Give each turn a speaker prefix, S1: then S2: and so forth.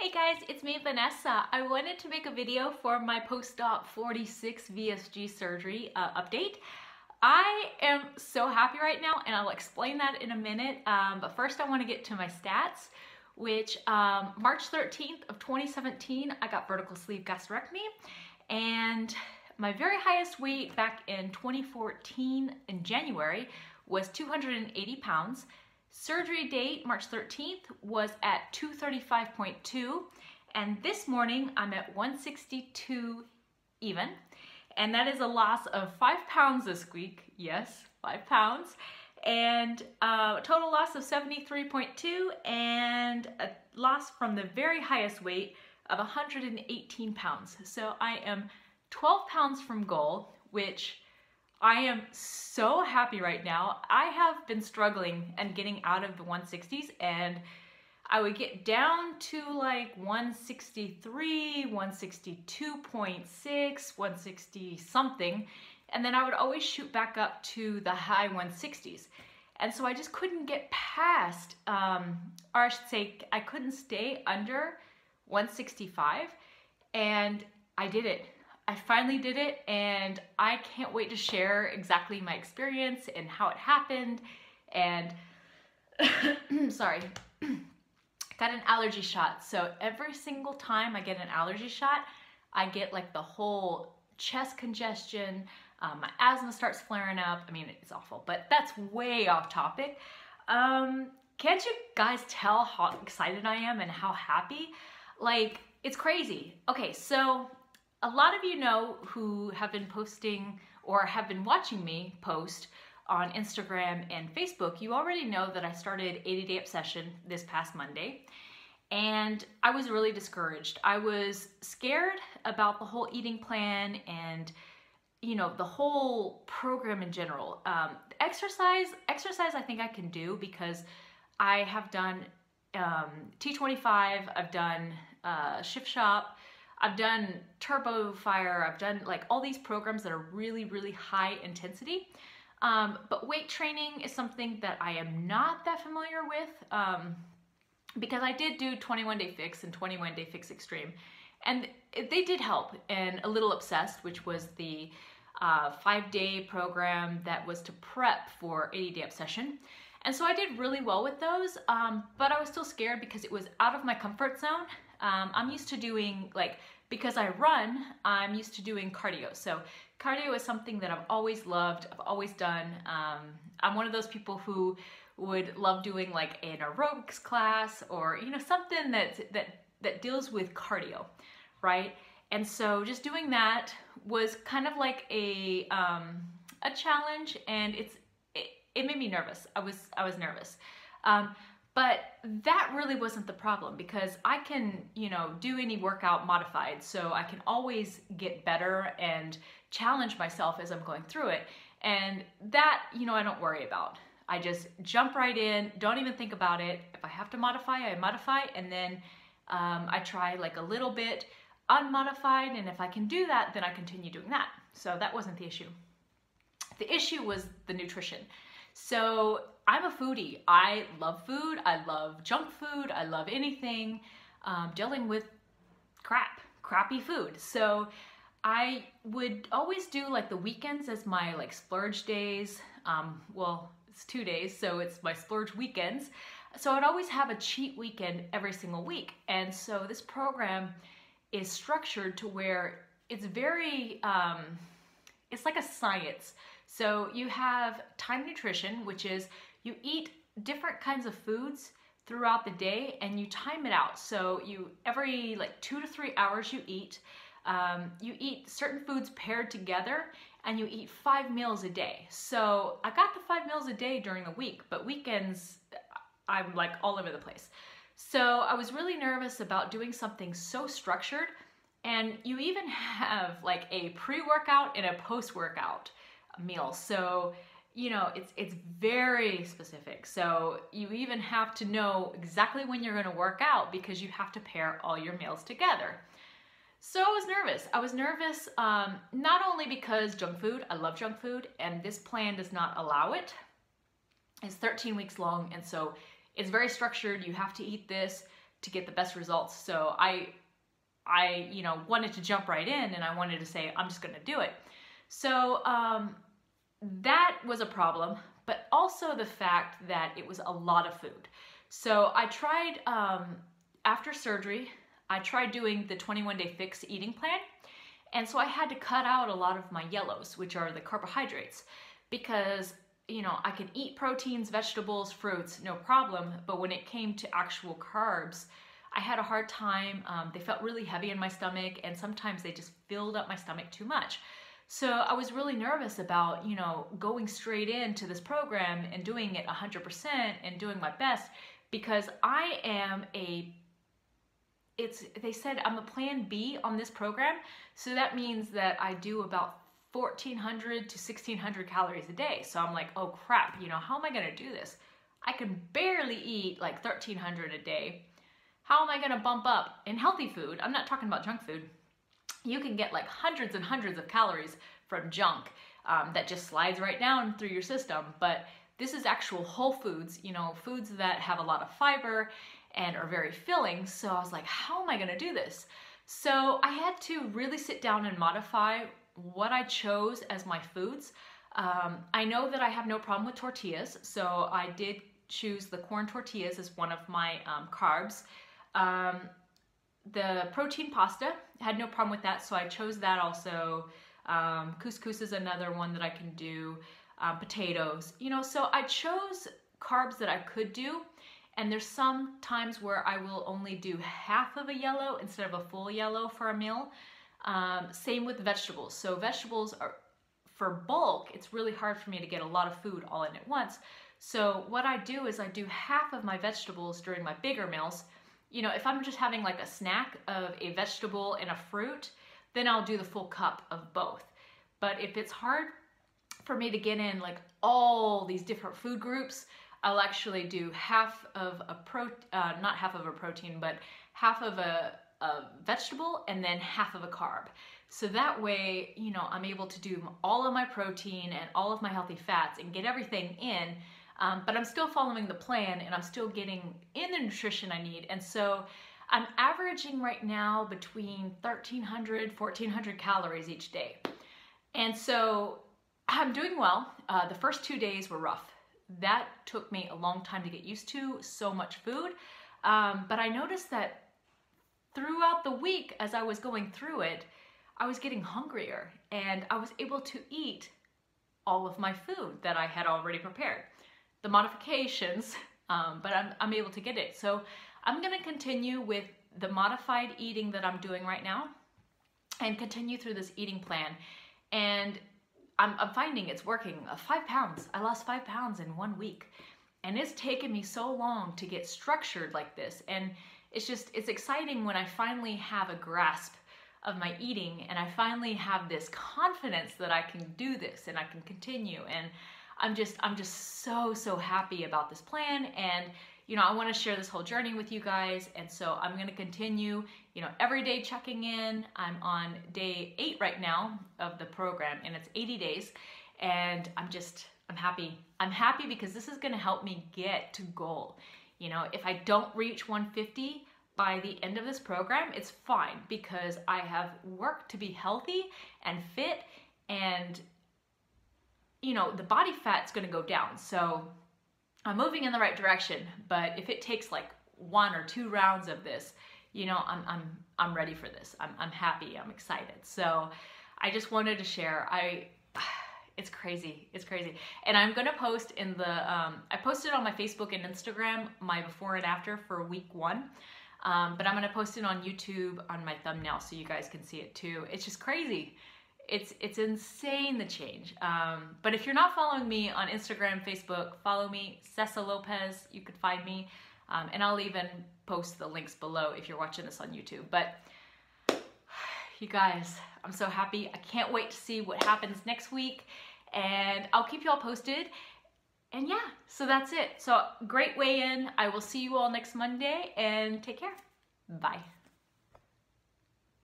S1: Hey guys, it's me, Vanessa. I wanted to make a video for my post-op 46 VSG surgery update. I am so happy right now, and I'll explain that in a minute. But first I want to get to my stats, which March 13th of 2017, I got vertical sleeve gastrectomy, and my very highest weight back in 2014 in January was 280 pounds. Surgery date, March 13th, was at 235.2, and this morning I'm at 162 even, and that is a loss of 5 pounds this week. Yes, 5 pounds, and a total loss of 73.2, and a loss from the very highest weight of 118 pounds. So I am 12 pounds from goal, which I am so happy right now. I have been struggling and getting out of the 160s, and I would get down to like 163, 162.6, 160 something, and then I would always shoot back up to the high 160s. And so I just couldn't get past, or I should say, I couldn't stay under 165, and I did it. I finally did it, and I can't wait to share exactly my experience and how it happened. And sorry, got an allergy shot. So every single time I get an allergy shot, I get like the whole chest congestion, my asthma starts flaring up. I mean, it's awful, but that's way off topic. Can't you guys tell how excited I am and how happy? Like, it's crazy. Okay, so a lot of you know who have been posting or have been watching me post on Instagram and Facebook, you already know that I started 80-Day Obsession this past Monday, and I was really discouraged. I was scared about the whole eating plan and, you know, the whole program in general. Exercise I think I can do because I have done T25, I've done Shift Shop, I've done Turbo Fire, I've done like all these programs that are really, really high intensity. But weight training is something that I am not that familiar with because I did do 21 Day Fix and 21 Day Fix Extreme. And they did help. And A Little Obsessed, which was the 5-day program that was to prep for 80-Day Obsession. And so I did really well with those, but I was still scared because it was out of my comfort zone. I'm used to doing, like, because I run, I'm used to doing cardio. So cardio is something that I've always loved, I've always done. I'm one of those people who would love doing like an aerobics class or, you know, something that deals with cardio, right? And so just doing that was kind of like a challenge, and it made me nervous. I was nervous. But that really wasn't the problem because I can, you know, do any workout modified, so I can always get better and challenge myself as I'm going through it. And that, you know, I don't worry about. I just jump right in, don't even think about it. If I have to modify, I modify, and then I try like a little bit unmodified, and if I can do that, then I continue doing that. So that wasn't the issue. The issue was the nutrition. So I'm a foodie. I love food. I love junk food. I love anything dealing with crappy food. So I would always do like the weekends as my like splurge days. Well, it's 2 days, so it's my splurge weekends. So I'd always have a cheat weekend every single week. And so this program is structured to where it's very, it's like a science. So you have time nutrition, which is you eat different kinds of foods throughout the day and you time it out. So you, every like 2 to 3 hours you eat certain foods paired together, and you eat 5 meals a day. So I got the 5 meals a day during the week, but weekends I'm like all over the place. So I was really nervous about doing something so structured, and you even have like a pre-workout and a post-workout meal. So, you know, it's very specific. So you even have to know exactly when you're going to work out because you have to pair all your meals together. So I was nervous. I was nervous not only because junk food, I love junk food, and this plan does not allow it. It's 13 weeks long, and so it's very structured. You have to eat this to get the best results. So I you know, wanted to jump right in, and I wanted to say, I'm just going to do it. So that was a problem, but also the fact that it was a lot of food. So I tried, after surgery, I tried doing the 21-day fixed eating plan. And so I had to cut out a lot of my yellows, which are the carbohydrates, because, you know, I can eat proteins, vegetables, fruits, no problem. But when it came to actual carbs, I had a hard time. They felt really heavy in my stomach, and sometimes they just filled up my stomach too much. So I was really nervous about, you know, going straight into this program and doing it 100% and doing my best, because I am they said I'm a plan B on this program. So that means that I do about 1,400 to 1,600 calories a day. So I'm like, oh crap, you know, how am I going to do this? I can barely eat like 1,300 a day. How am I going to bump up in healthy food? I'm not talking about junk food. You can get like hundreds and hundreds of calories from junk that just slides right down through your system. But this is actual whole foods, you know, foods that have a lot of fiber and are very filling. So I was like, how am I going to do this? So I had to really sit down and modify what I chose as my foods. I know that I have no problem with tortillas, so I did choose the corn tortillas as one of my carbs. The protein pasta, had no problem with that, so I chose that also. Couscous is another one that I can do. Potatoes, you know, so I chose carbs that I could do. And there's some times where I will only do half of a yellow instead of a full yellow for a meal. Same with vegetables. So vegetables are, for bulk, it's really hard for me to get a lot of food all in at once. So what I do is I do half of my vegetables during my bigger meals. You know, if I'm just having like a snack of a vegetable and a fruit, then I'll do the full cup of both. But if it's hard for me to get in like all these different food groups, I'll actually do half of a not half of a protein, but half of a vegetable and then half of a carb. So that way, you know, I'm able to do all of my protein and all of my healthy fats and get everything in, but I'm still following the plan and I'm still getting in the nutrition I need. And so I'm averaging right now between 1,300, 1,400 calories each day. And so I'm doing well. The first 2 days were rough. That took me a long time to get used to, so much food. But I noticed that throughout the week, as I was going through it, I was getting hungrier and I was able to eat all of my food that I had already prepared. The modifications, but I'm able to get it. So I'm going to continue with the modified eating that I'm doing right now and continue through this eating plan. And I'm finding it's working. 5 pounds. I lost 5 pounds in 1 week. And it's taken me so long to get structured like this. And it's exciting when I finally have a grasp of my eating and I finally have this confidence that I can do this and I can continue. And I'm just so happy about this plan. And, you know, I want to share this whole journey with you guys. And so I'm going to continue, you know, every day checking in. I'm on day 8 right now of the program and it's 80 days. And I'm happy. I'm happy because this is going to help me get to goal. You know, if I don't reach 150 by the end of this program, it's fine because I have worked to be healthy and fit and, you know, the body fat's going to go down. So I'm moving in the right direction, but if it takes like 1 or 2 rounds of this, you know, I'm ready for this. I'm happy. I'm excited. So I just wanted to share. It's crazy. It's crazy. And I'm going to post in the, I posted on my Facebook and Instagram my before and after for week 1. But I'm going to post it on YouTube on my thumbnail so you guys can see it too. It's just crazy. It's insane, the change. But if you're not following me on Instagram, Facebook, follow me, Cessa Lopez. You could find me. And I'll even post the links below if you're watching this on YouTube. But you guys, I'm so happy. I can't wait to see what happens next week. And I'll keep you all posted. And yeah, so that's it. So great weigh-in. I will see you all next Monday and take care. Bye.